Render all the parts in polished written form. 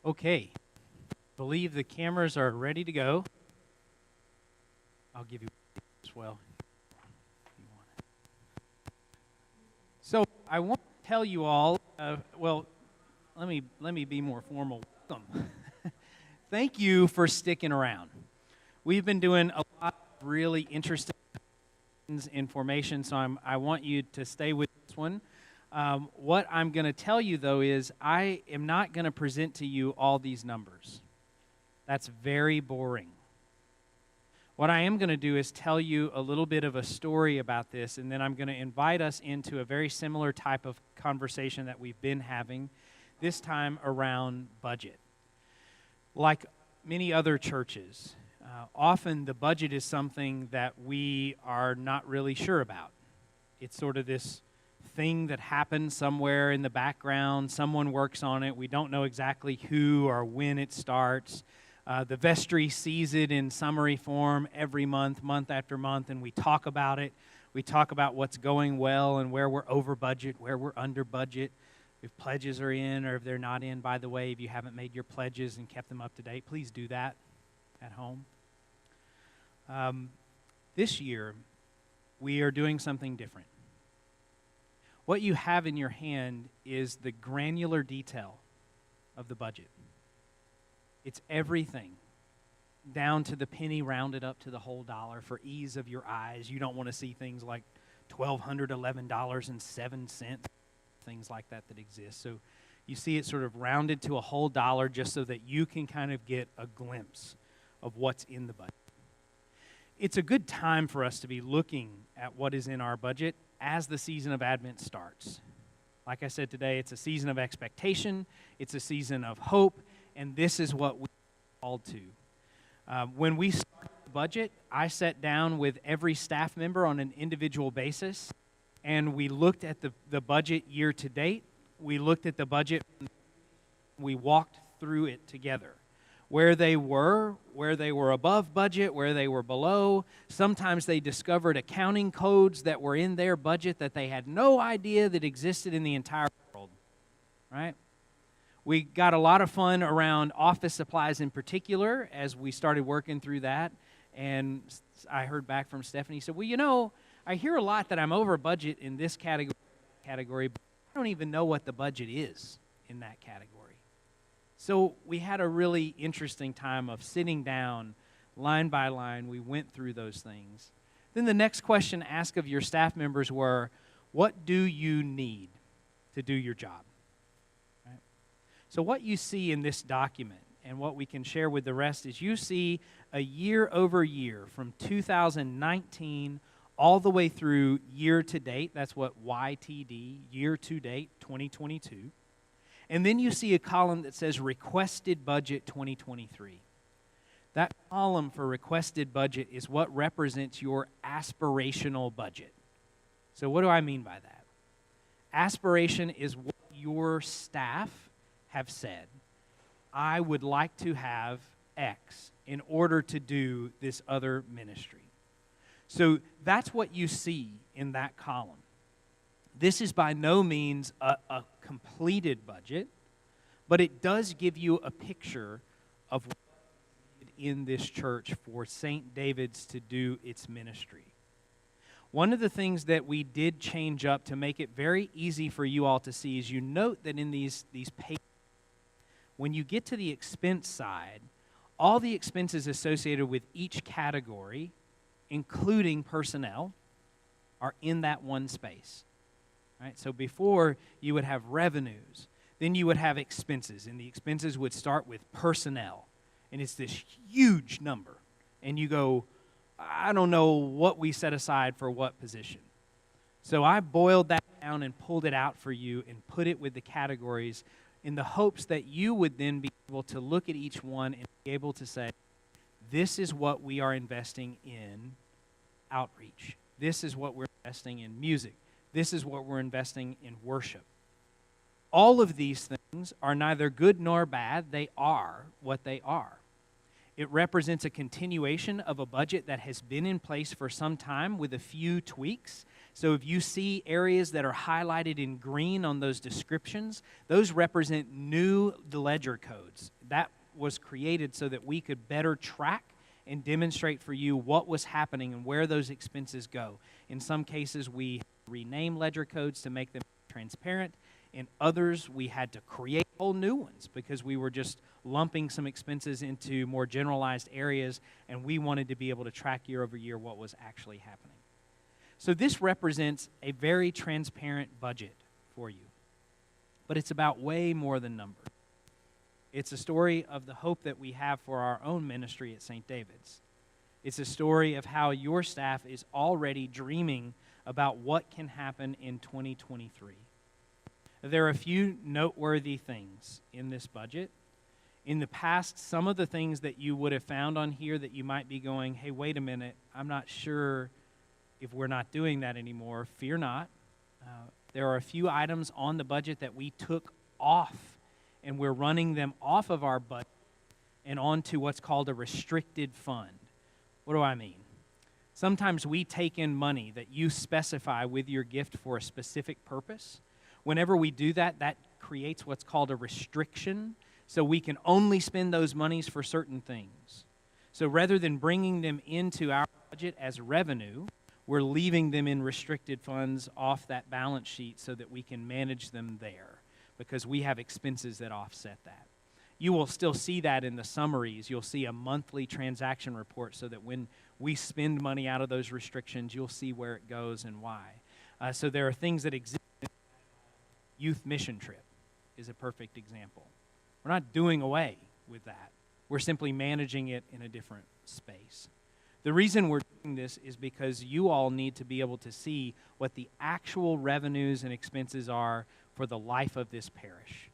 Okay, believe the cameras are ready to go. I'll give you as well. If you want it. So I want to tell you all. Let me be more formal. Welcome. Thank you for sticking around. We've been doing a lot of really interesting things in formation, so I want you to stay with this one. What I'm going to tell you, though, is I am not going to present to you all these numbers. That's very boring. What I am going to do is tell you a little bit of a story about this, and then I'm going to invite us into a very similar type of conversation that we've been having, this time around budget. Like many other churches, often the budget is something that we are not really sure about. It's sort of this thing that happens somewhere in the background. Someone works on it. We don't know exactly who or when it starts. The vestry sees it in summary form every month, month after month, and we talk about it. We talk about what's going well and where we're over budget, where we're under budget, if pledges are in or if they're not in. By the way, if you haven't made your pledges and kept them up to date, please do that at home. This year, we are doing something different. What you have in your hand is the granular detail of the budget. It's everything, down to the penny rounded up to the whole dollar for ease of your eyes. You don't want to see things like $1,211.07, things like that exist. So you see it sort of rounded to a whole dollar just so that you can kind of get a glimpse of what's in the budget. It's a good time for us to be looking at what is in our budget as the season of Advent starts. Like I said today, it's a season of expectation, it's a season of hope, and this is what we're called to. When we started the budget, I sat down with every staff member on an individual basis, and we looked at the budget year to date. We looked at the budget, we walked through it together. Where they were above budget, where they were below. Sometimes they discovered accounting codes that were in their budget that they had no idea that existed in the entire world, right? We got a lot of fun around office supplies in particular as we started working through that. And I heard back from Stephanie, said, well, I hear a lot that I'm over budget in this category, but I don't even know what the budget is in that category. So we had a really interesting time of sitting down, line by line. We went through those things. Then the next question asked of your staff members were, what do you need to do your job? Right? So what you see in this document and what we can share with the rest is you see a year over year from 2019 all the way through year to date. That's what YTD, year to date, 2022. And then you see a column that says Requested Budget 2023. That column for Requested Budget is what represents your aspirational budget. So what do I mean by that? Aspiration is what your staff have said. I would like to have X in order to do this other ministry. So that's what you see in that column. This is by no means a completed budget, but it does give you a picture of what in this church for St. David's to do its ministry. One of the things that we did change up to make it very easy for you all to see is you note that in these pages, when you get to the expense side, all the expenses associated with each category, including personnel, are in that one space. Right? So before, you would have revenues. Then you would have expenses, and the expenses would start with personnel. And it's this huge number. And you go, I don't know what we set aside for what position. So I boiled that down and pulled it out for you and put it with the categories in the hopes that you would then be able to look at each one and be able to say, this is what we are investing in outreach. This is what we're investing in music. This is what we're investing in worship. All of these things are neither good nor bad. They are what they are. It represents a continuation of a budget that has been in place for some time with a few tweaks. So if you see areas that are highlighted in green on those descriptions, those represent new ledger codes. That was created so that we could better track and demonstrate for you what was happening and where those expenses go. In some cases, we rename ledger codes to make them transparent. In others, we had to create whole new ones because we were just lumping some expenses into more generalized areas, and we wanted to be able to track year over year what was actually happening. So this represents a very transparent budget for you. But it's about way more than numbers. It's a story of the hope that we have for our own ministry at St. David's. It's a story of how your staff is already dreaming about what can happen in 2023. There are a few noteworthy things in this budget. In the past, some of the things that you would have found on here that you might be going, hey, wait a minute, I'm not sure if we're not doing that anymore. Fear not. There are a few items on the budget that we took off, and we're running them off of our budget and onto what's called a restricted fund. What do I mean? Sometimes we take in money that you specify with your gift for a specific purpose. Whenever we do that, that creates what's called a restriction, so we can only spend those monies for certain things. So rather than bringing them into our budget as revenue, we're leaving them in restricted funds off that balance sheet so that we can manage them there because we have expenses that offset that. You will still see that in the summaries. You'll see a monthly transaction report so that when we spend money out of those restrictions, you'll see where it goes and why. So there are things that exist. Youth mission trip is a perfect example. We're not doing away with that. We're simply managing it in a different space. The reason we're doing this is because you all need to be able to see what the actual revenues and expenses are for the life of this parish.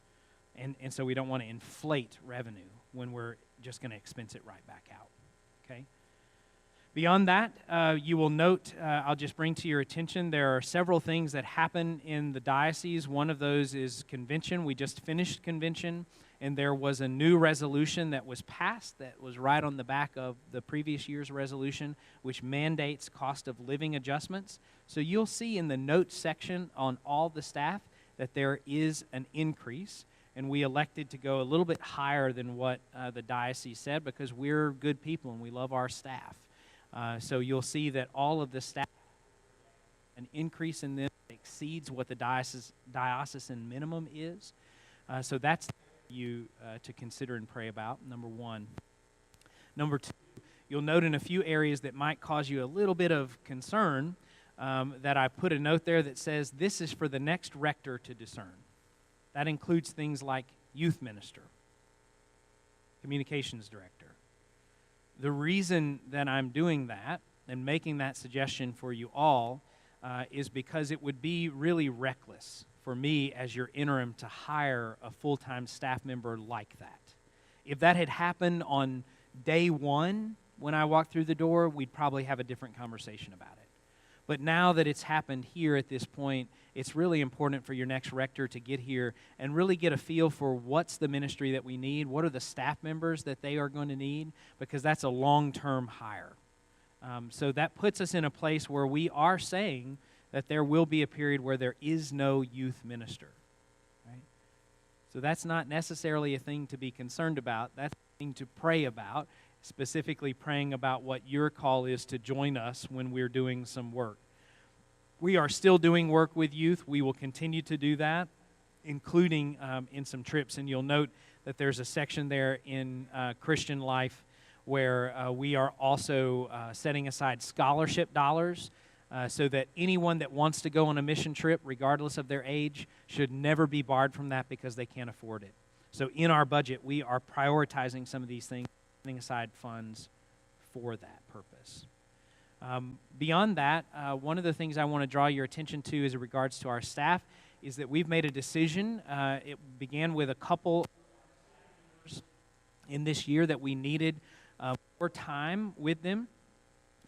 And so we don't want to inflate revenue when we're just going to expense it right back out. Okay? Beyond that, you will note, I'll just bring to your attention, there are several things that happen in the diocese. One of those is convention. We just finished convention, and there was a new resolution that was passed that was right on the back of the previous year's resolution, which mandates cost of living adjustments. So you'll see in the notes section on all the staff that there is an increase, and we elected to go a little bit higher than what the diocese said because we're good people and we love our staff. So you'll see that all of the staff, an increase in them exceeds what the diocesan minimum is. So that's you to consider and pray about, number one. Number two, you'll note in a few areas that might cause you a little bit of concern that I put a note there that says this is for the next rector to discern. That includes things like youth minister, communications director. The reason that I'm doing that and making that suggestion for you all is because it would be really reckless for me as your interim to hire a full-time staff member like that. If that had happened on day one when I walked through the door, we'd probably have a different conversation about it. But now that it's happened here at this point, it's really important for your next rector to get here and really get a feel for what's the ministry that we need, what are the staff members that they are going to need, because that's a long-term hire. So that puts us in a place where we are saying that there will be a period where there is no youth minister. Right? So that's not necessarily a thing to be concerned about. That's a thing to pray about, specifically praying about what your call is to join us when we're doing some work. We are still doing work with youth. We will continue to do that, including in some trips. And you'll note that there's a section there in Christian life where we are also setting aside scholarship dollars so that anyone that wants to go on a mission trip, regardless of their age, should never be barred from that because they can't afford it. So in our budget, we are prioritizing some of these things, setting aside funds for that purpose. Beyond that, one of the things I want to draw your attention to as it regards to our staff is that we've made a decision. It began with a couple in this year that we needed more time with them.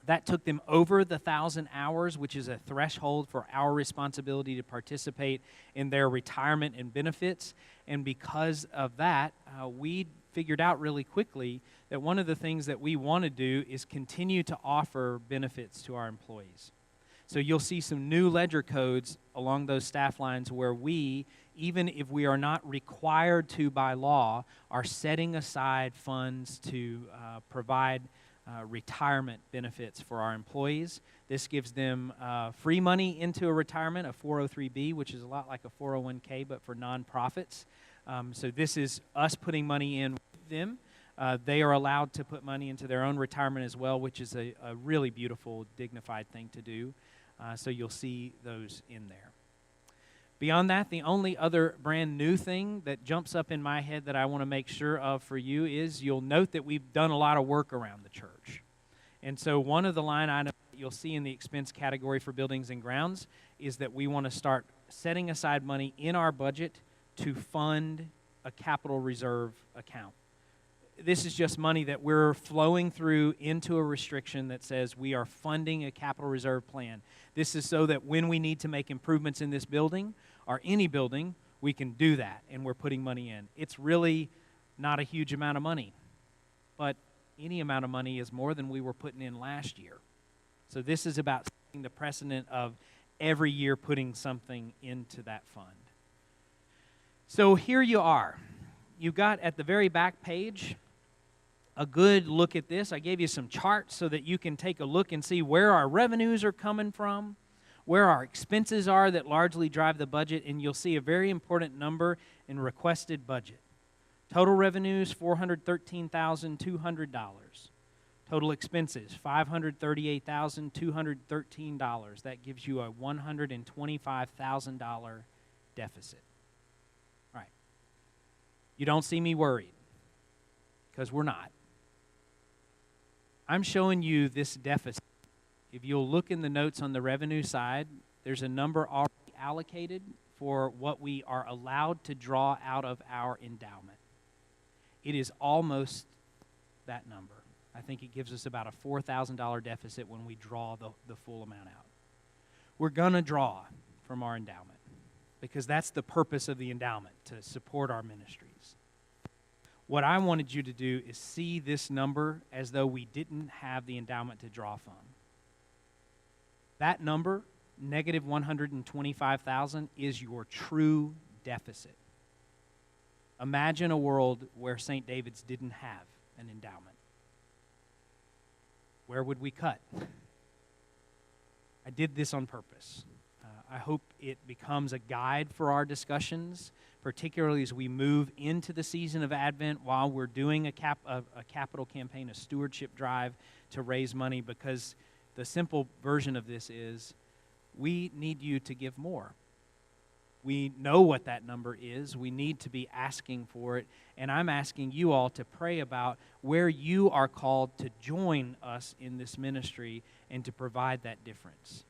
That took them over the 1,000 hours, which is a threshold for our responsibility to participate in their retirement and benefits. And because of that, we figured out really quickly that one of the things that we want to do is continue to offer benefits to our employees. So you'll see some new ledger codes along those staff lines where we, even if we are not required to by law, are setting aside funds to provide retirement benefits for our employees. This gives them free money into a retirement, a 403B, which is a lot like a 401k, but for nonprofits. So this is us putting money in with them. They are allowed to put money into their own retirement as well, which is a really beautiful, dignified thing to do. So you'll see those in there. Beyond that, the only other brand new thing that jumps up in my head that I want to make sure of for you is you'll note that we've done a lot of work around the church. And so one of the line items you'll see in the expense category for buildings and grounds is that we want to start setting aside money in our budget to fund a capital reserve account. This is just money that we're flowing through into a restriction that says we are funding a capital reserve plan. This is so that when we need to make improvements in this building or any building, we can do that, and we're putting money in. It's really not a huge amount of money, but any amount of money is more than we were putting in last year. So this is about setting the precedent of every year putting something into that fund. So here you are. You've got at the very back page a good look at this. I gave you some charts so that you can take a look and see where our revenues are coming from, where our expenses are that largely drive the budget, and you'll see a very important number in requested budget. Total revenues, $413,200. Total expenses, $538,213. That gives you a $125,000 deficit. Right. You don't see me worried, because we're not. I'm showing you this deficit. If you'll look in the notes on the revenue side, there's a number already allocated for what we are allowed to draw out of our endowment. It is almost that number. I think it gives us about a $4,000 deficit when we draw the full amount out. We're going to draw from our endowment because that's the purpose of the endowment, to support our ministries. What I wanted you to do is see this number as though we didn't have the endowment to draw from. That number, negative $125,000, is your true deficit. Imagine a world where St. David's didn't have an endowment. Where would we cut? I did this on purpose. I hope it becomes a guide for our discussions, particularly as we move into the season of Advent while we're doing a capital campaign, a stewardship drive to raise money, because the simple version of this is we need you to give more. We know what that number is. We need to be asking for it. And I'm asking you all to pray about where you are called to join us in this ministry and to provide that difference.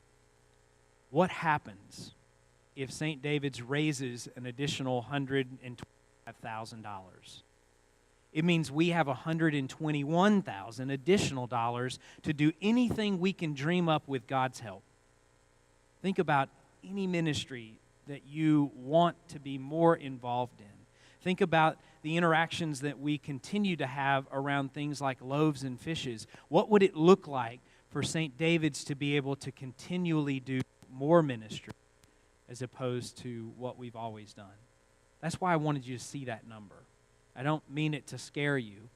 What happens if St. David's raises an additional $125,000? It means we have $121,000 additional dollars to do anything we can dream up with God's help. Think about any ministry that you want to be more involved in. Think about the interactions that we continue to have around things like loaves and fishes. What would it look like for St. David's to be able to continually do more ministry as opposed to what we've always done? That's why I wanted you to see that number. I don't mean it to scare you.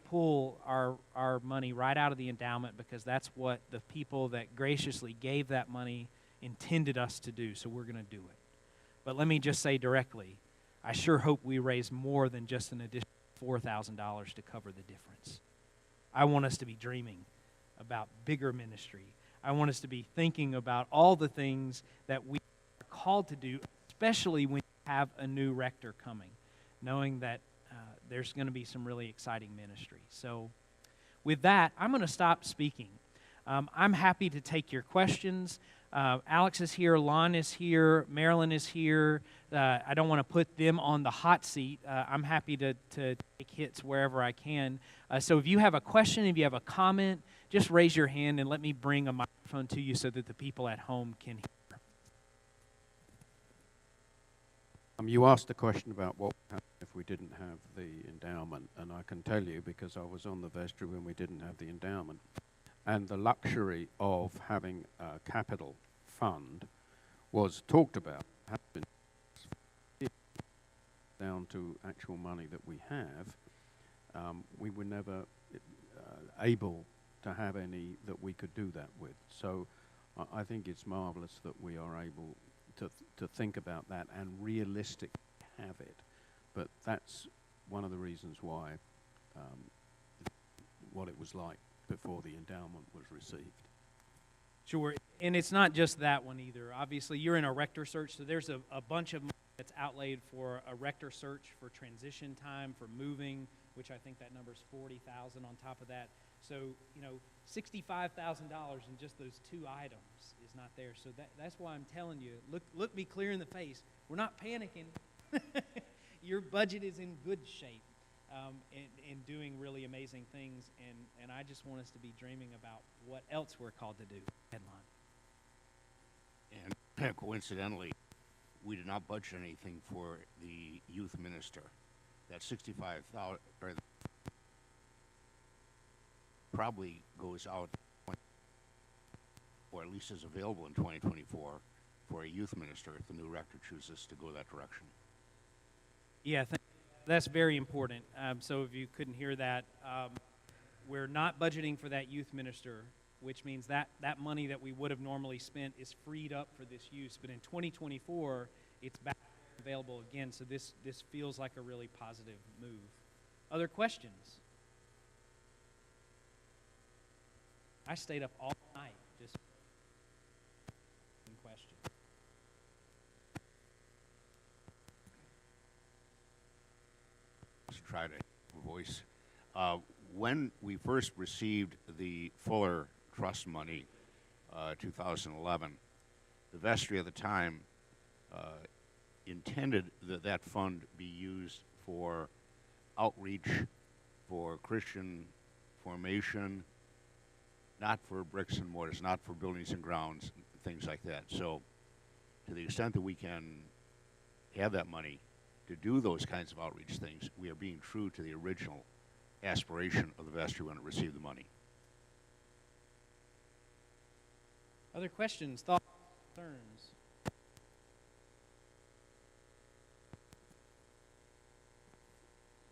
Pull our money right out of the endowment because that's what the people that graciously gave that money intended us to do, so we're going to do it. But let me just say directly, I sure hope we raise more than just an additional $4,000 to cover the difference. I want us to be dreaming about bigger ministry. I want us to be thinking about all the things that we are called to do, especially when you have a new rector coming, knowing that there's going to be some really exciting ministry. So with that, I'm going to stop speaking. I'm happy to take your questions. Alex is here, Lon is here, Marilyn is here. I don't want to put them on the hot seat. I'm happy to take hits wherever I can. So if you have a question, if you have a comment, just raise your hand and let me bring a microphone to you so that the people at home can hear. You asked a question about what would happen if we didn't have the endowment, and I can tell you because I was on the vestry when we didn't have the endowment. And the luxury of having a capital fund was talked about, has been down to actual money that we have. We were never able to have any that we could do that with. So I think it's marvelous that we are able to think about that and realistically have it. But that's one of the reasons why what it was like before the endowment was received. Sure, and it's not just that one either. Obviously, you're in a rector search, so there's a bunch of money that's outlaid for a rector search for transition time, for moving, which I think that number's $40,000 on top of that. So, you know, $65,000 in just those two items is not there. So that's why I'm telling you, look me clear in the face. We're not panicking. Your budget is in good shape and doing really amazing things. And I just want us to be dreaming about what else we're called to do. Headline. And coincidentally, we did not budget anything for the youth minister. That $65,000 probably goes out, or at least is available in 2024 for a youth minister if the new rector chooses to go that direction. Yeah, that's very important. So if you couldn't hear that, we're not budgeting for that youth minister, which means that money that we would have normally spent is freed up for this use. But in 2024, it's back available again. So this feels like a really positive move. Other questions? I stayed up all night just in question. Let's try to voice. When we first received the Fuller Trust money, 2011, the vestry at the time intended that fund be used for outreach, for Christian formation, not for bricks and mortars, not for buildings and grounds, things like that. So to the extent that we can have that money to do those kinds of outreach things, we are being true to the original aspiration of the vestry when it received the money. Other questions, thoughts, concerns?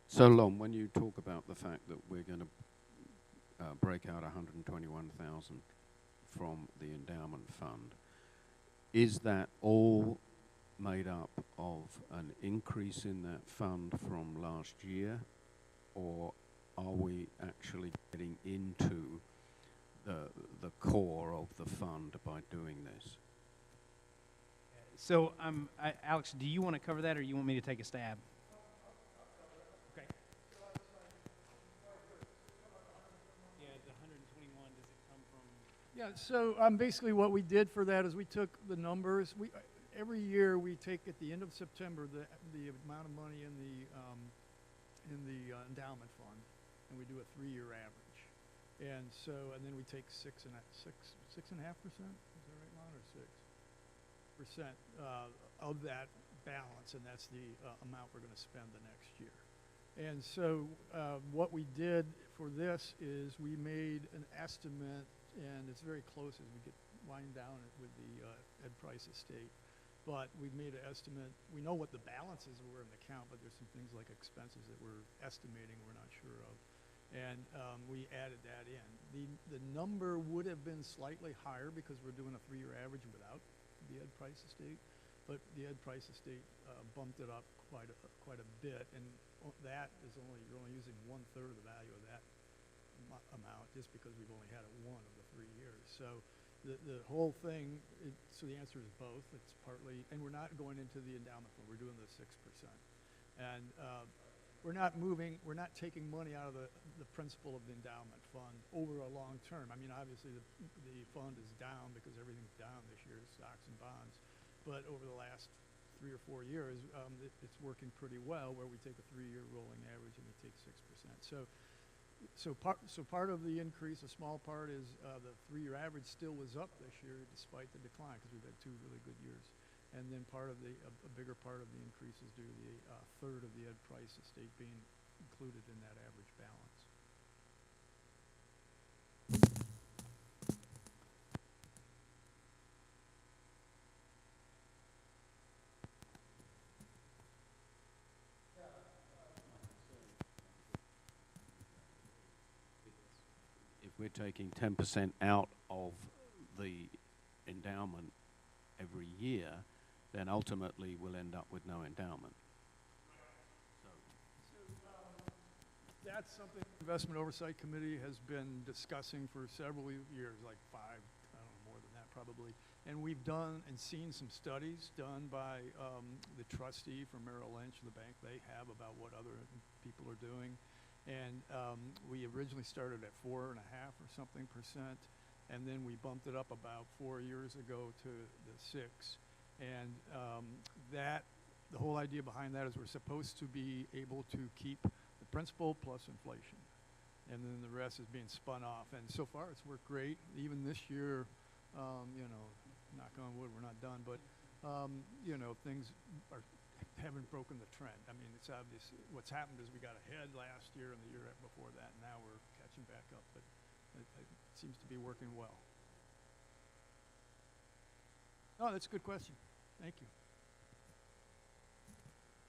So, Lon, when you talk about the fact that we're going to break out 121,000 from the endowment fund, is that all made up of an increase in that fund from last year, or are we actually getting into the core of the fund by doing this? So, Alex, do you want to cover that, or you want me to take a stab? Okay. Yeah, the 121. Does it come from? Yeah, so basically what we did for that is we took the numbers. Every year we take at the end of September the amount of money in the endowment fund, and we do a 3-year average. And then we take 6.5%. Is that right, Lon, or 6% of that balance, and that's the amount we're going to spend the next year. And so what we did for this is we made an estimate, and it's very close as we get wind down with the Ed Price estate. But we made an estimate. We know what the balances were in the account, but there's some things like expenses that we're estimating we're not sure of. And we added that in. The number would have been slightly higher because we're doing a 3-year average without the Ed Price estate, but the Ed Price estate bumped it up quite a bit, and that is you're only using 1/3 of the value of that amount just because we've only had it one of the 3 years. So the whole thing, so the answer is both. It's partly, and we're not going into the endowment fund. We're doing the 6%. And we're not taking money out of the principal of the endowment fund over a long term. I mean, obviously the fund is down because everything's down this year, stocks and bonds. But over the last 3 or 4 years, it's working pretty well where we take a 3-year rolling average and we take 6%. So part of the increase, a small part, is the 3-year average still was up this year despite the decline because we've had 2 really good years. And then a bigger part of the increase is due to the 1/3 of the Ed Price estate being included in that average balance. if we're taking 10% out of the endowment every year, then ultimately we'll end up with no endowment. That's something the Investment Oversight Committee has been discussing for several years, like 5, I don't know, more than that probably. And we've done and seen some studies done by the trustee from Merrill Lynch, the bank they have, about what other people are doing. And we originally started at 4.5% or something, and then we bumped it up about 4 years ago to the 6. And the whole idea behind that is we're supposed to be able to keep the principal plus inflation, and then the rest is being spun off. And so far, it's worked great. Even this year, you know, knock on wood, we're not done, but you know, things haven't broken the trend. I mean, it's obvious. What's happened is we got ahead last year and the year before that, and now we're catching back up. But it seems to be working well. Oh, that's a good question. Thank you.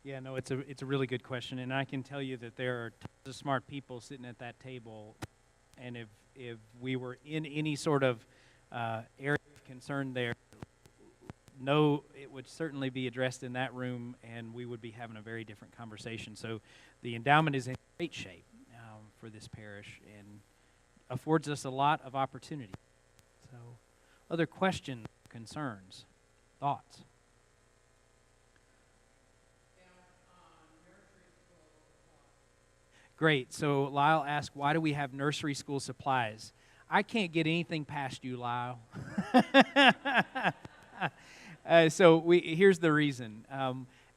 Yeah, no, it's a really good question, and I can tell you that there are tons of smart people sitting at that table, and if we were in any sort of area of concern there, no, it would certainly be addressed in that room, and we would be having a very different conversation. So the endowment is in great shape for this parish and affords us a lot of opportunity. So other questions, concerns, thoughts? Great. So Lyle asked, why do we have nursery school supplies? I can't get anything past you, Lyle. Here's the reason.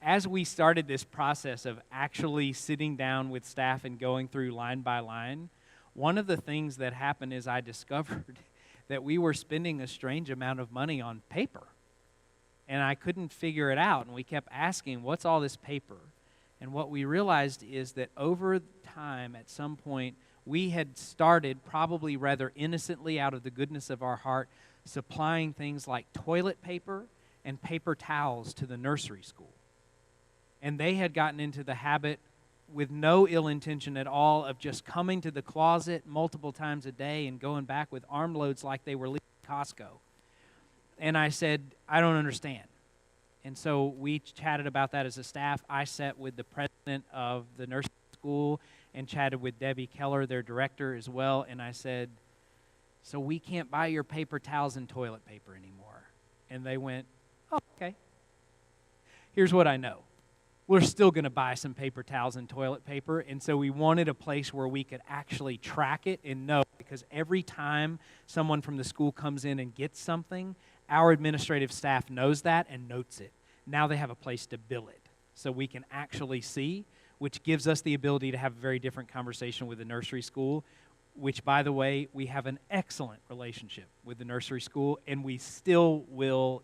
As we started this process of actually sitting down with staff and going through line by line, one of the things that happened is I discovered that we were spending a strange amount of money on paper. And I couldn't figure it out. And we kept asking, what's all this paper? And what we realized is that over time, at some point, we had started, probably rather innocently out of the goodness of our heart, supplying things like toilet paper and paper towels to the nursery school. And they had gotten into the habit, with no ill intention at all, of just coming to the closet multiple times a day and going back with armloads like they were leaving Costco. And I said, I don't understand. And so we chatted about that as a staff. I sat with the president of the nursery school and chatted with Debbie Keller, their director, as well. And I said, so we can't buy your paper towels and toilet paper anymore. And they went, oh, okay. Here's what I know. We're still going to buy some paper towels and toilet paper. And so we wanted a place where we could actually track it and know, because every time someone from the school comes in and gets something, our administrative staff knows that and notes it. Now they have a place to bill it so we can actually see, which gives us the ability to have a very different conversation with the nursery school, which, by the way, we have an excellent relationship with the nursery school, and we still will.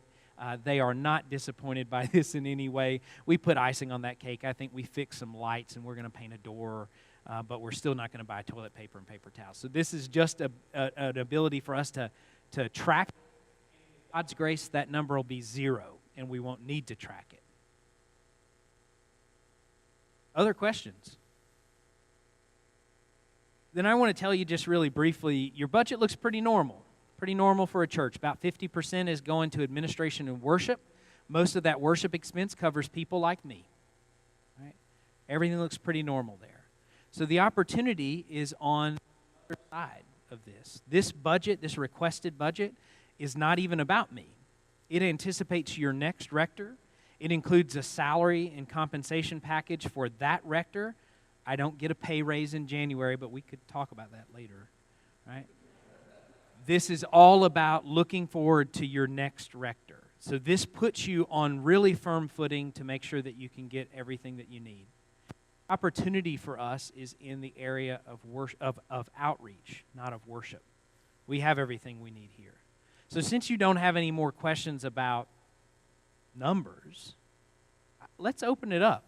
They are not disappointed by this in any way. We put icing on that cake. I think we fixed some lights, and we're going to paint a door, but we're still not going to buy toilet paper and paper towels. So this is just an ability for us to track. God's grace, that number will be 0, and we won't need to track it. Other questions? Then I want to tell you just really briefly, your budget looks pretty normal for a church. About 50% is going to administration and worship. Most of that worship expense covers people like me. Right? Everything looks pretty normal there. So the opportunity is on the other side of this. This budget, this requested budget, is not even about me. It anticipates your next rector. It includes a salary and compensation package for that rector. I don't get a pay raise in January, but we could talk about that later, right? This is all about looking forward to your next rector. So this puts you on really firm footing to make sure that you can get everything that you need. Opportunity for us is in the area of worship, of outreach, not of worship. We have everything we need here. So since you don't have any more questions about numbers, let's open it up.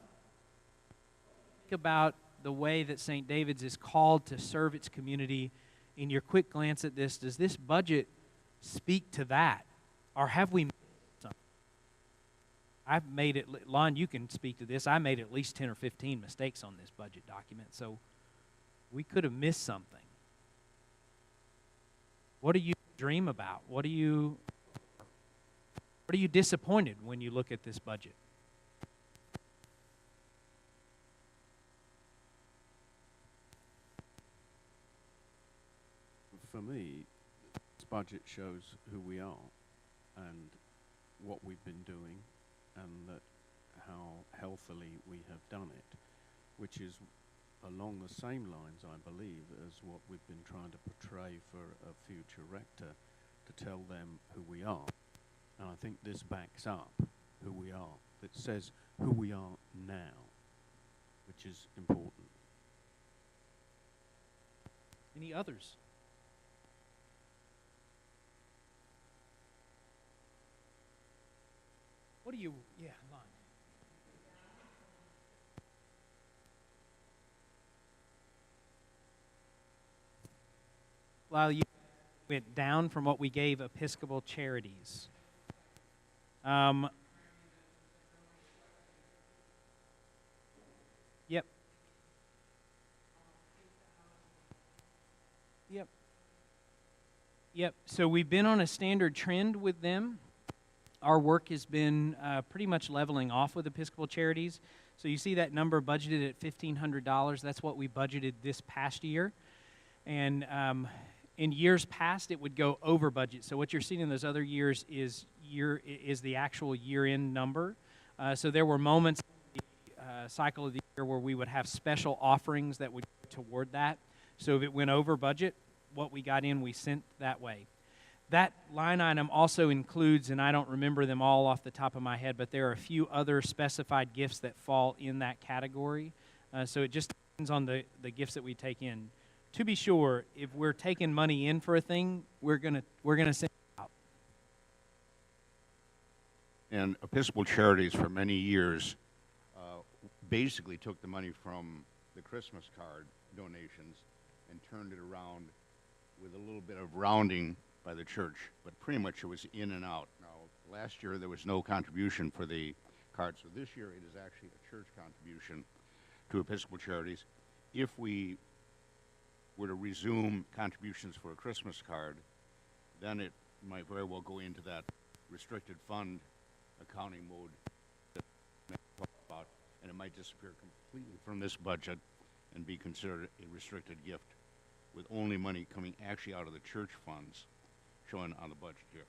Think about the way that St. David's is called to serve its community. In your quick glance at this, does this budget speak to that? Or have we made something? I've made it, Lon, you can speak to this. I made at least 10 or 15 mistakes on this budget document, so we could have missed something. What do you dream about? What are you disappointed when you look at this budget? For me, this budget shows who we are and what we've been doing and that how healthily we have done it, which is along the same lines, I believe, as what we've been trying to portray for a future rector, to tell them who we are. And I think this backs up who we are. It says who we are now, which is important. Any others? What do you, yeah, Lon. Well, you went down from what we gave Episcopal Charities. Yep. Yep. Yep. So we've been on a standard trend with them. Our work has been pretty much leveling off with Episcopal Charities. So you see that number budgeted at $1,500. That's what we budgeted this past year. And in years past, it would go over budget. So what you're seeing in those other years is the actual year-end number. So there were moments in the cycle of the year where we would have special offerings that would go toward that. So if it went over budget, what we got in, we sent that way. That line item also includes, and I don't remember them all off the top of my head, but there are a few other specified gifts that fall in that category. So it just depends on the gifts that we take in. To be sure, if we're taking money in for a thing, we're gonna send it out. And Episcopal Charities for many years basically took the money from the Christmas card donations and turned it around with a little bit of rounding by the church, but pretty much it was in and out. Now, last year there was no contribution for the card, so this year it is actually a church contribution to Episcopal Charities. If we were to resume contributions for a Christmas card, then it might very well go into that restricted fund accounting mode that I talked about, and it might disappear completely from this budget and be considered a restricted gift with only money coming actually out of the church funds shown on the budget here.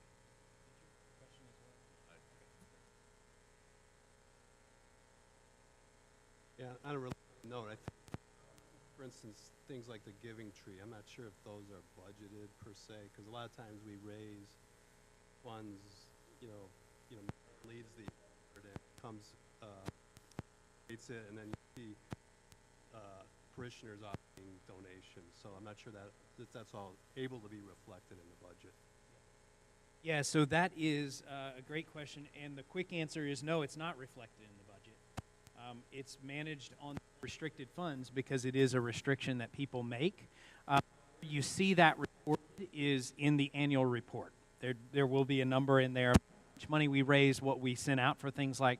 Yeah, I don't really know. For instance, things like the Giving Tree, I'm not sure if those are budgeted per se, because a lot of times we raise funds, leads the effort and comes, creates it, and then you see parishioners offering donations. So I'm not sure that's all able to be reflected in the budget. Yeah, so that is a great question, and the quick answer is no, it's not reflected in the budget. It's managed on restricted funds because it is a restriction that people make. You see that report is in the annual report. There will be a number in there, how much money we raised, what we sent out for things like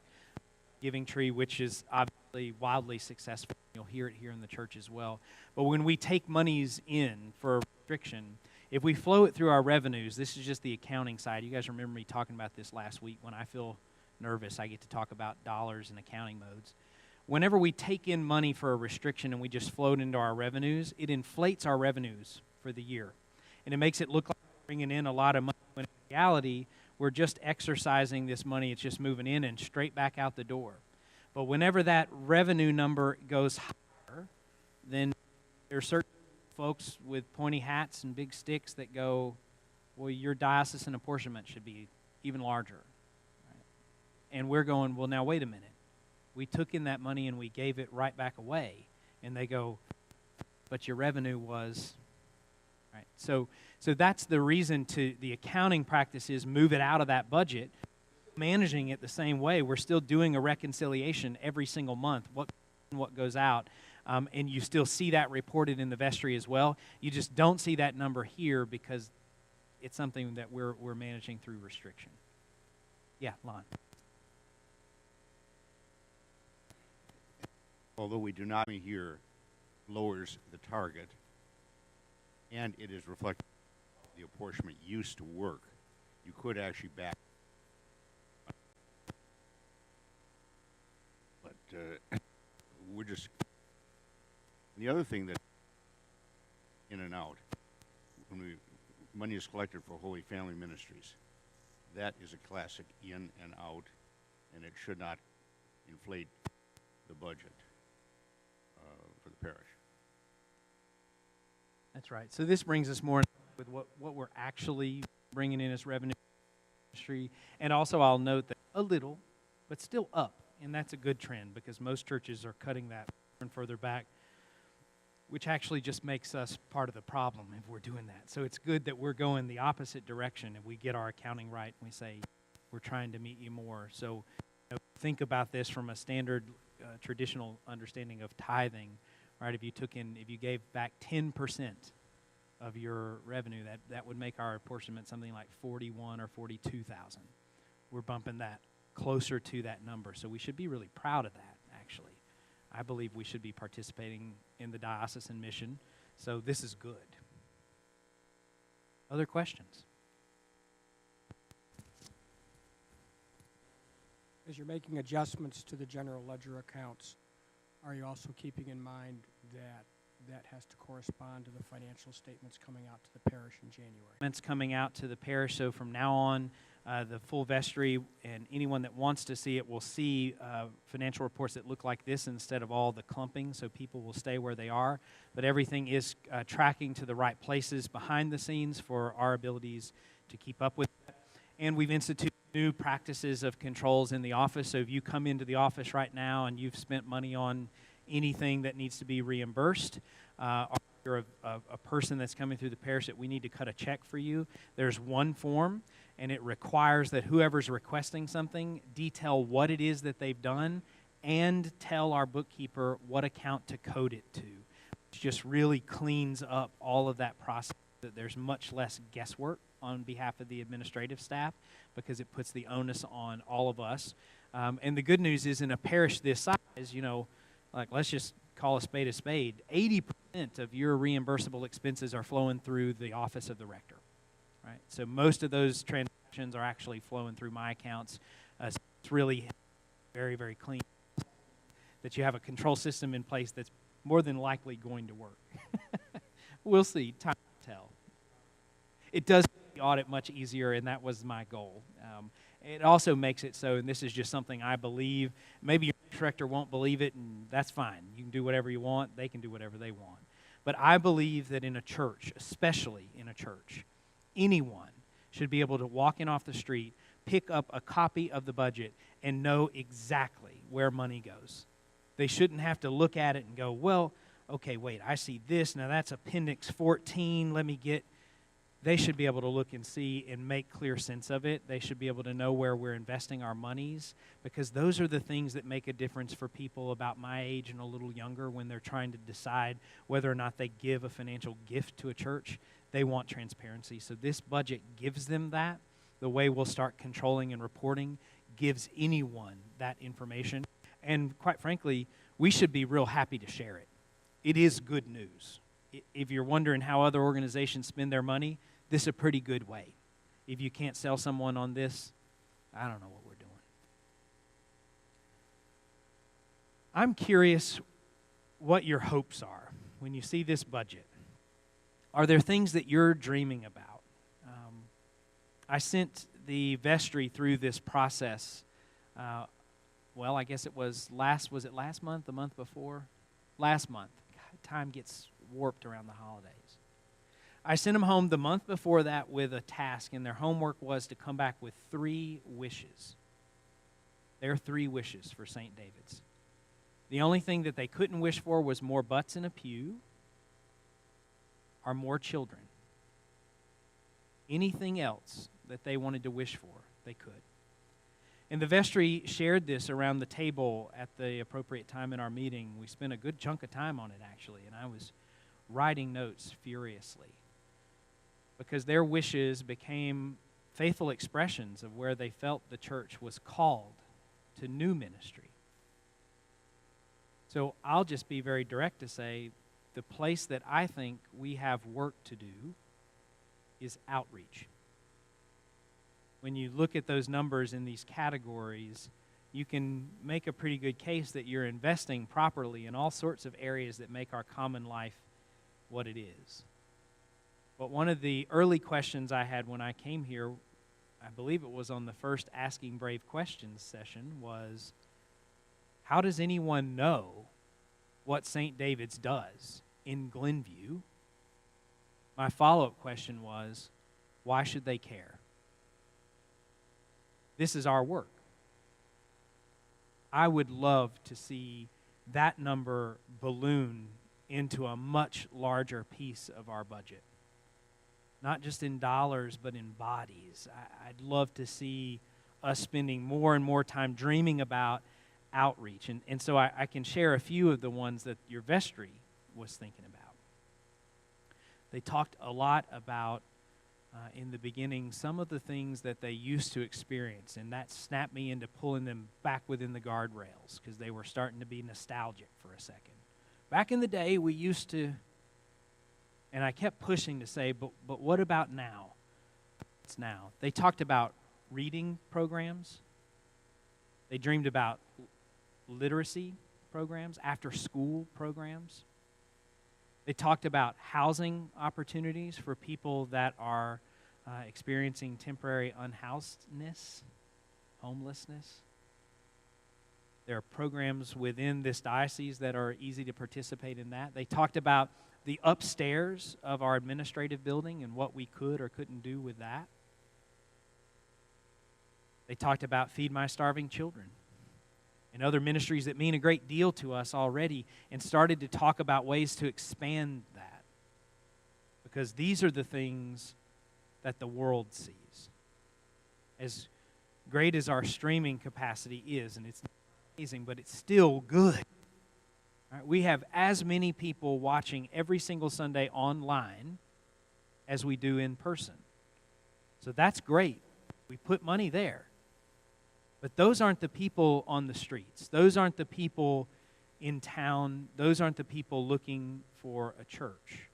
Giving Tree, which is obviously wildly successful. You'll hear it here in the church as well. But when we take monies in for a restriction, if we flow it through our revenues, this is just the accounting side. You guys remember me talking about this last week. When I feel nervous, I get to talk about dollars and accounting modes. Whenever we take in money for a restriction and we just float into our revenues, it inflates our revenues for the year. And it makes it look like we're bringing in a lot of money, when in reality, we're just exercising this money. It's just moving in and straight back out the door. But whenever that revenue number goes higher, then there are certain folks with pointy hats and big sticks that go, well, your diocesan apportionment should be even larger. Right? And we're going, well, now wait a minute. We took in that money and we gave it right back away. And they go, but your revenue was, right? So that's the reason to the accounting practice is move it out of that budget, managing it the same way. We're still doing a reconciliation every single month, what goes out. And you still see that reported in the vestry as well. You just don't see that number here because it's something that we're managing through restriction. Yeah, Lon. Although we do not here lowers the target, and it is reflected the apportionment used to work, you could actually back. But we're just. The other thing that in and out, when money is collected for Holy Family Ministries, that is a classic in and out, and it should not inflate the budget for the parish. That's right. So this brings us more with what we're actually bringing in as revenue ministry. And also I'll note that a little, but still up. And that's a good trend because most churches are cutting that and further back, which actually just makes us part of the problem if we're doing that. So it's good that we're going the opposite direction and we get our accounting right and we say we're trying to meet you more. So think about this from a standard traditional understanding of tithing, right? If you gave back 10% of your revenue, that would make our apportionment something like 41 or 42,000. We're bumping that closer to that number, so we should be really proud of that. Actually, I believe we should be participating in the diocesan mission, so this is good. Other questions? As you're making adjustments to the general ledger accounts, are you also keeping in mind that that has to correspond to the financial statements coming out to the parish in January? Statements coming out to the parish, so from now on, the full vestry and anyone that wants to see it will see financial reports that look like this instead of all the clumping, so people will stay where they are. But everything is tracking to the right places behind the scenes for our abilities to keep up with that. And we've instituted new practices of controls in the office, so if you come into the office right now and you've spent money on anything that needs to be reimbursed, or you're a person that's coming through the parish that we need to cut a check for you, there's one form, and it requires that whoever's requesting something detail what it is that they've done and tell our bookkeeper what account to code it to. It just really cleans up all of that process, that there's much less guesswork on behalf of the administrative staff because it puts the onus on all of us. And the good news is in a parish this size, like let's just call a spade 80% of your reimbursable expenses are flowing through the office of the rector, right? So most of those transactions are actually flowing through my accounts. So it's really very, very clean that you have a control system in place that's more than likely going to work. We'll see. Time will tell. It does make the audit much easier, and that was my goal. It also makes it so, and this is just something I believe, maybe your director won't believe it, and that's fine. You can do whatever you want. They can do whatever they want. But I believe that in a church, especially in a church, anyone should be able to walk in off the street, pick up a copy of the budget, and know exactly where money goes. They shouldn't have to look at it and go, well, okay, wait, I see this. Now that's Appendix 14. They should be able to look and see and make clear sense of it. They should be able to know where we're investing our monies, because those are the things that make a difference for people about my age and a little younger when they're trying to decide whether or not they give a financial gift to a church. They want transparency. So this budget gives them that. The way we'll start controlling and reporting gives anyone that information. And quite frankly, we should be real happy to share it. It is good news. If you're wondering how other organizations spend their money, this is a pretty good way. If you can't sell someone on this, I don't know what we're doing. I'm curious what your hopes are when you see this budget. Are there things that you're dreaming about? I sent the vestry through this process. I guess it was last month, the month before? Last month. God, time gets warped around the holidays. I sent them home the month before that with a task, and their homework was to come back with 3 wishes. Their 3 wishes for St. David's. The only thing that they couldn't wish for was more butts in a pew or more children. Anything else that they wanted to wish for, they could. And the vestry shared this around the table at the appropriate time in our meeting. We spent a good chunk of time on it, actually, and I was writing notes furiously, because their wishes became faithful expressions of where they felt the church was called to new ministry. So I'll just be very direct to say the place that I think we have work to do is outreach. When you look at those numbers in these categories, you can make a pretty good case that you're investing properly in all sorts of areas that make our common life what it is. But one of the early questions I had when I came here, I believe it was on the first Asking Brave Questions session, was, how does anyone know what St. David's does in Glenview? My follow-up question was, why should they care? This is our work. I would love to see that number balloon into a much larger piece of our budget. Not just in dollars, but in bodies. I'd love to see us spending more and more time dreaming about outreach. And so I can share a few of the ones that your vestry was thinking about. They talked a lot about, in the beginning, some of the things that they used to experience, and that snapped me into pulling them back within the guardrails because they were starting to be nostalgic for a second. Back in the day, we used to, and I kept pushing to say, but what about now? It's now. They talked about reading programs. They dreamed about literacy programs, after-school programs. They talked about housing opportunities for people that are experiencing temporary unhousedness, homelessness. There are programs within this diocese that are easy to participate in that. They talked about the upstairs of our administrative building and what we could or couldn't do with that. They talked about Feed My Starving Children and other ministries that mean a great deal to us already, and started to talk about ways to expand that. Because these are the things that the world sees. As great as our streaming capacity is, and it's amazing, but it's still good. All right, we have as many people watching every single Sunday online as we do in person. So that's great. We put money there. But those aren't the people on the streets. Those aren't the people in town. Those aren't the people looking for a church.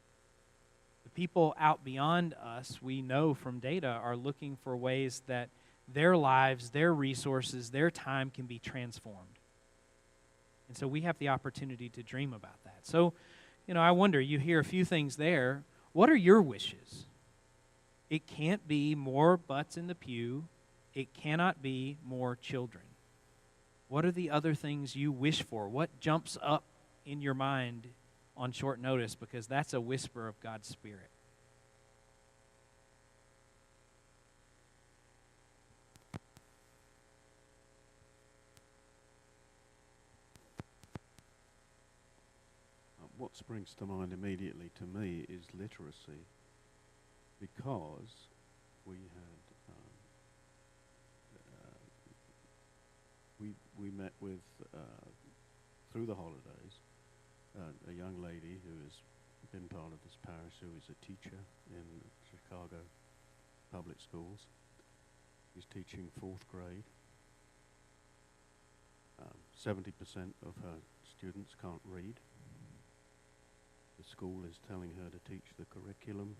The people out beyond us, we know from data, are looking for ways that their lives, their resources, their time can be transformed. And so we have the opportunity to dream about that. So, I wonder, you hear a few things there. What are your wishes? It can't be more butts in the pew. It cannot be more children. What are the other things you wish for? What jumps up in your mind on short notice? Because that's a whisper of God's Spirit. What springs to mind immediately to me is literacy, because we had we met with through the holidays a young lady who has been part of this parish, who is a teacher in Chicago public schools. She's teaching 4th grade. 70% of her students can't read. The school is telling her to teach the curriculum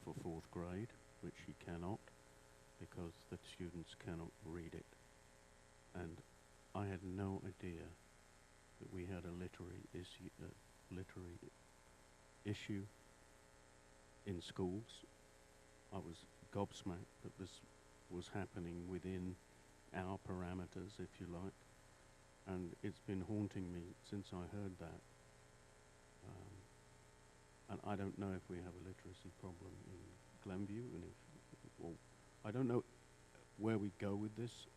for 4th grade, which she cannot, because the students cannot read it. And I had no idea that we had a literary issue in schools. I was gobsmacked that this was happening within our parameters, if you like. And it's been haunting me since I heard that. And I don't know if we have a literacy problem in Glenview, and I don't know where we go with this.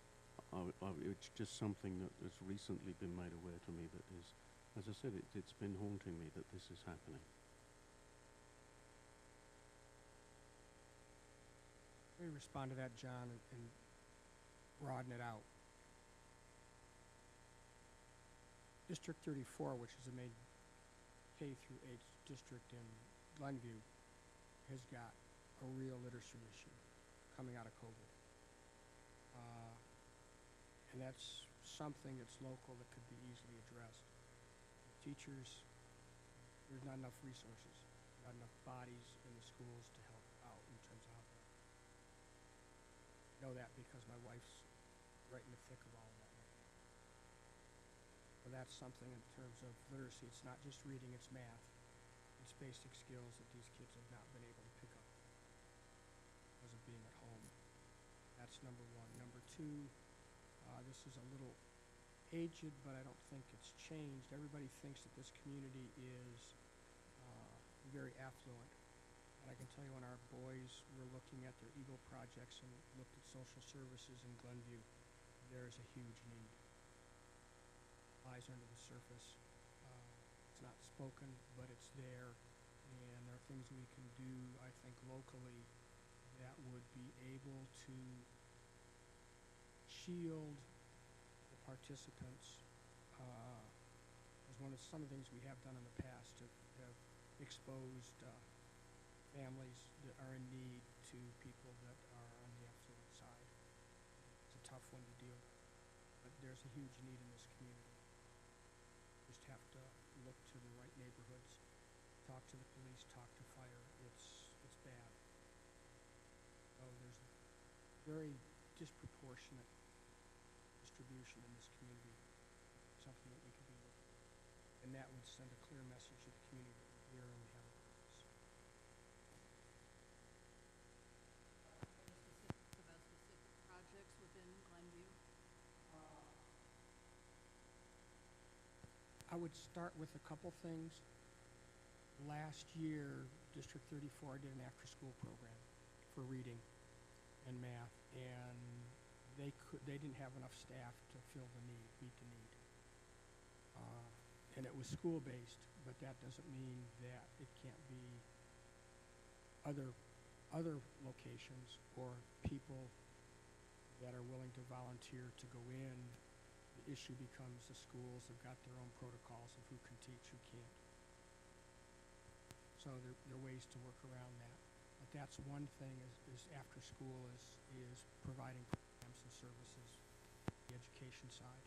It's just something that has recently been made aware to me that is, as I said, it's been haunting me that this is happening. Let me respond to that, John, and broaden it out. District 34, which is a main K through 8 district in Glenview, has got a real literacy issue coming out of COVID. And that's something that's local that could be easily addressed. Teachers, there's not enough resources, not enough bodies in the schools to help out in terms of know that because my wife's right in the thick of all of that right now. So that's something in terms of literacy. It's not just reading, it's math. It's basic skills that these kids have not been able to pick up because of being at home. That's number one. Number two, this is a little aged, but I don't think it's changed. Everybody thinks that this community is very affluent. And I can tell you when our boys were looking at their Eagle projects and looked at social services in Glenview, there's a huge need. Lies under the surface. It's not spoken, but it's there. And there are things we can do, I think, locally that would be able to shield the participants. As some of the things we have done in the past have exposed families that are in need to people that are on the affluent side. It's a tough one to deal with, but there's a huge need in this community. Just have to look to the right neighborhoods, talk to the police, talk to fire. It's bad. So there's very disproportionate distribution in this community, something that we could be looking at. And that would send a clear message to the community that we're here and we have a purpose. About specific projects within Glenview? I would start with a couple things. Last year, District 34 did an after-school program for reading and math, and they didn't have enough staff to fill the need, meet the need. And it was school-based, but that doesn't mean that it can't be other locations or people that are willing to volunteer to go in. The issue becomes the schools have got their own protocols of who can teach, who can't. So there are ways to work around that. But that's one thing is after school is providing programs and services, the education side.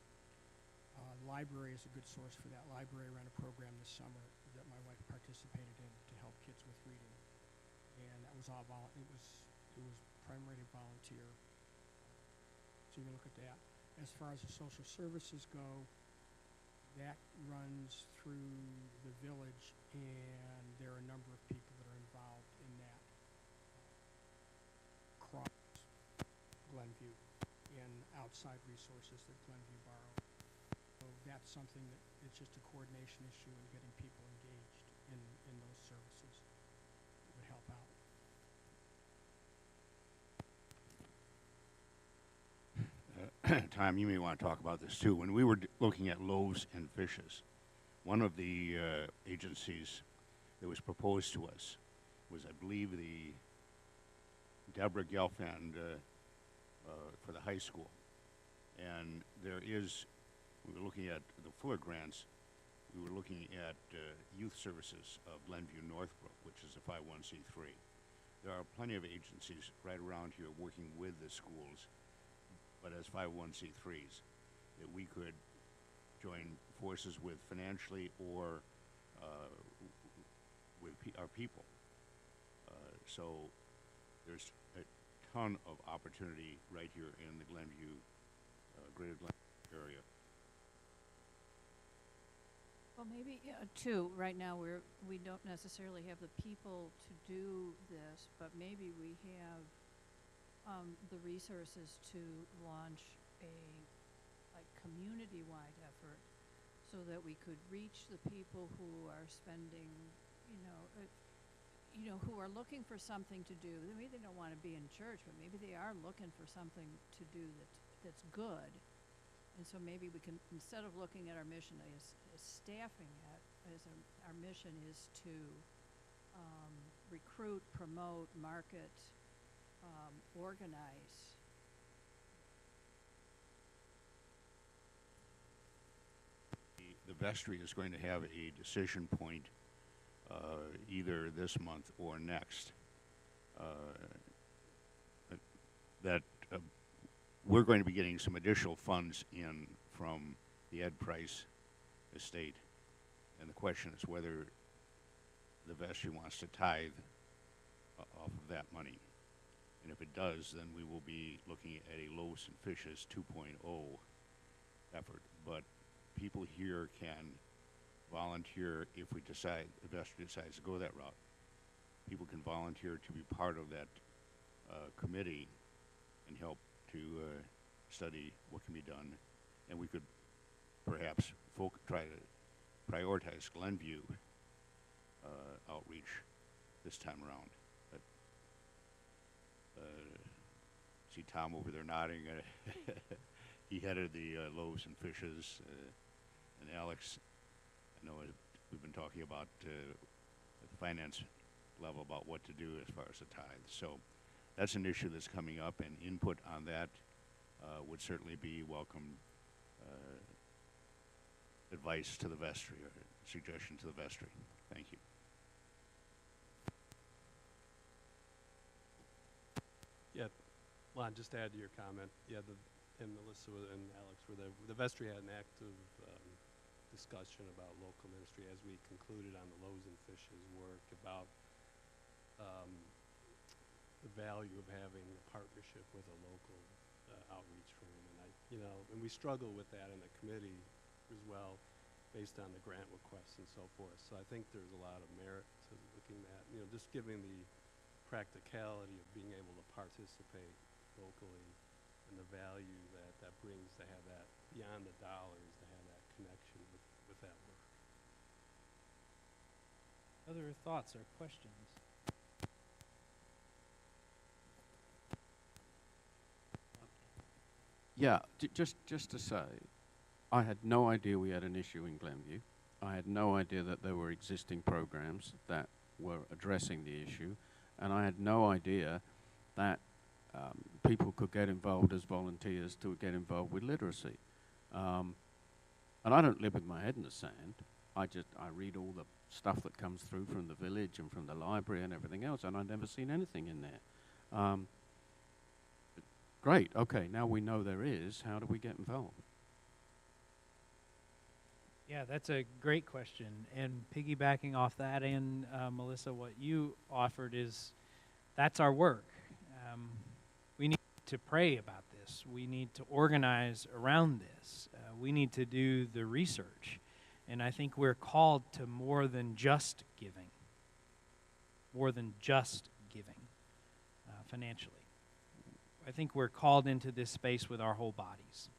Library is a good source for that. Library ran a program this summer that my wife participated in to help kids with reading, and that was all it was primarily volunteer. So you can look at that. As far as the social services go, that runs through the village, and there are a number of people that are involved in that across Glenview and outside resources that Glenview borrows. So that's something that it's just a coordination issue in getting people engaged in those services that would help out. Tom, you may want to talk about this too. When we were looking at loaves and fishes, one of the agencies that was proposed to us was, I believe, the Deborah Gelfand for the high school. And we were looking at the Fuller grants, we were looking at Youth Services of Glenview Northbrook, which is a 501c3. There are plenty of agencies right around here working with the schools, but as 501c3s, that we could join forces with financially or with our people. So there's a ton of opportunity right here in the Glenview, greater Glenview area. Well, maybe, too, right now we don't necessarily have the people to do this, but maybe we have the resources to launch a community-wide effort so that we could reach the people who are spending, who are looking for something to do. Maybe they don't want to be in church, but maybe they are looking for something to do that's good. And so maybe we can, instead of looking at our mission as staffing it, our mission is to recruit, promote, market, organize. The vestry is going to have a decision point either this month or next. That we're going to be getting some additional funds in from the Ed Price estate. And the question is whether the vestry wants to tithe off of that money. And if it does, then we will be looking at a Loaves and Fishes 2.0 effort. But people here can volunteer if we decide, the vestry decides to go that route. People can volunteer to be part of that committee and help to study what can be done. And we could perhaps try to prioritize Glenview outreach this time around. But, see Tom over there nodding. He headed the Loaves and Fishes, and Alex, I know we've been talking about at the finance level about what to do as far as the tithe. So that's an issue that's coming up, and input on that would certainly be welcome advice to the vestry or suggestion to the vestry. Thank you. Yeah, Lon, just to add to your comment, yeah, and Melissa and Alex were there. The vestry had an active discussion about local ministry as we concluded on the Loaves and Fishes work about the value of having a partnership with a local outreach firm. And and we struggle with that in the committee as well, based on the grant requests and so forth. So I think there's a lot of merit to looking at, just giving the practicality of being able to participate locally and the value that brings to have that, beyond the dollars, to have that connection with that work. Other thoughts or questions? Yeah, just to say, I had no idea we had an issue in Glenview. I had no idea that there were existing programs that were addressing the issue, and I had no idea that people could get involved as volunteers to get involved with literacy. And I don't live with my head in the sand. I read all the stuff that comes through from the village and from the library and everything else, and I've never seen anything in there. Great, okay, now we know there is. How do we get involved? Yeah, that's a great question. And piggybacking off that, and Melissa, what you offered is that's our work. We need to pray about this. We need to organize around this. We need to do the research. And I think we're called to more than just giving, financially. I think we're called into this space with our whole bodies.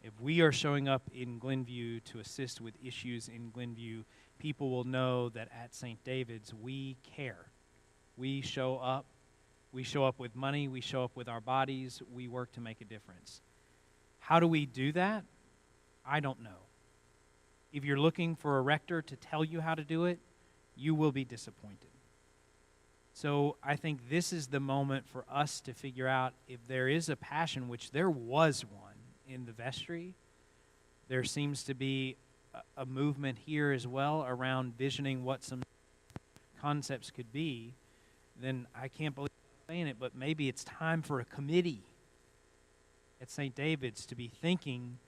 If we are showing up in Glenview to assist with issues in Glenview, people will know that at St. David's we care. We show up. We show up with money. We show up with our bodies. We work to make a difference. How do we do that? I don't know. If you're looking for a rector to tell you how to do it, you will be disappointed. So I think this is the moment for us to figure out if there is a passion, which there was one in the vestry. There seems to be a movement here as well around visioning what some concepts could be. Then I can't believe I'm saying it, but maybe it's time for a committee at St. David's to be thinking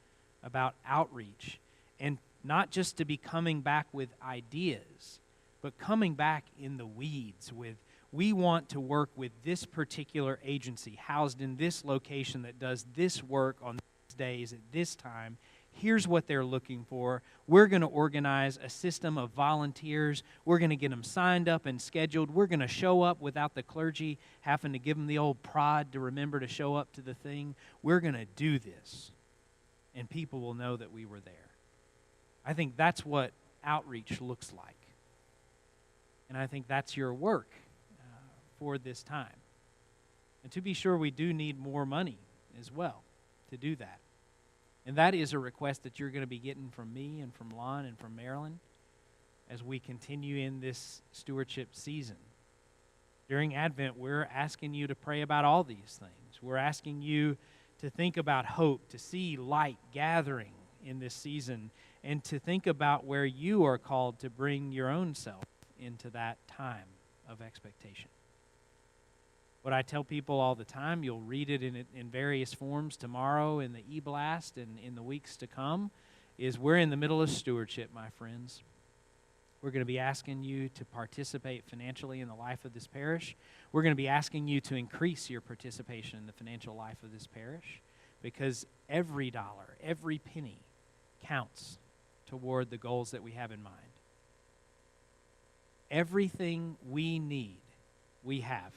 about outreach, and not just to be coming back with ideas, but coming back in the weeds with, we want to work with this particular agency housed in this location that does this work on these days at this time. Here's what they're looking for. We're going to organize a system of volunteers. We're going to get them signed up and scheduled. We're going to show up without the clergy having to give them the old prod to remember to show up to the thing. We're going to do this, and people will know that we were there. I think that's what outreach looks like. And I think that's your work for this time. And to be sure, we do need more money as well to do that. And that is a request that you're going to be getting from me and from Lon and from Marilyn as we continue in this stewardship season. During Advent, we're asking you to pray about all these things. We're asking you to think about hope, to see light gathering in this season, and to think about where you are called to bring your own self into that time of expectation. What I tell people all the time, you'll read it in various forms tomorrow in the e-blast and in the weeks to come, is we're in the middle of stewardship, my friends. We're going to be asking you to participate financially in the life of this parish. We're going to be asking you to increase your participation in the financial life of this parish, because every dollar, every penny counts toward the goals that we have in mind. Everything we need, we have.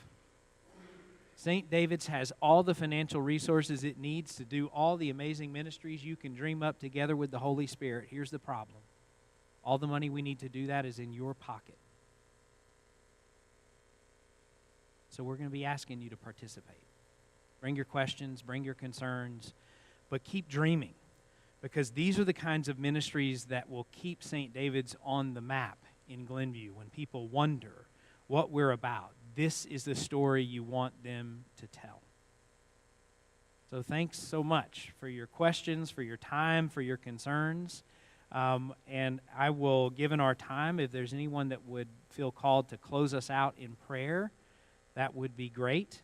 St. David's has all the financial resources it needs to do all the amazing ministries you can dream up together with the Holy Spirit. Here's the problem. All the money we need to do that is in your pocket. So we're going to be asking you to participate. Bring your questions, bring your concerns, but keep dreaming, because these are the kinds of ministries that will keep St. David's on the map in Glenview. When people wonder what we're about, this is the story you want them to tell. So thanks so much for your questions, for your time, for your concerns. And I will, given our time, if there's anyone that would feel called to close us out in prayer, that would be great.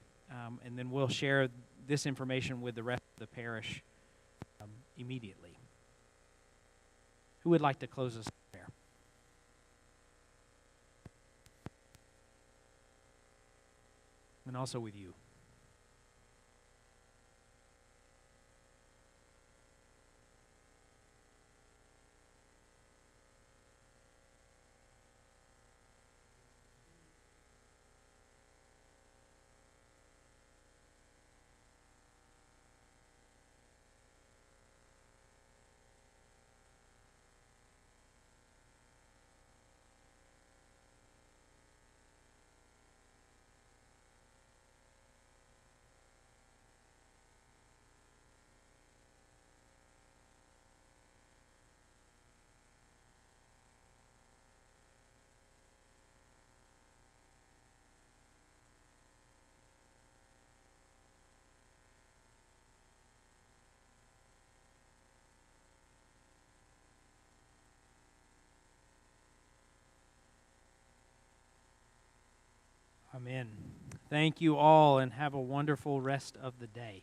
And then we'll share this information with the rest of the parish immediately. Who would like to close us in prayer? And also with you. Amen. Thank you all, and have a wonderful rest of the day.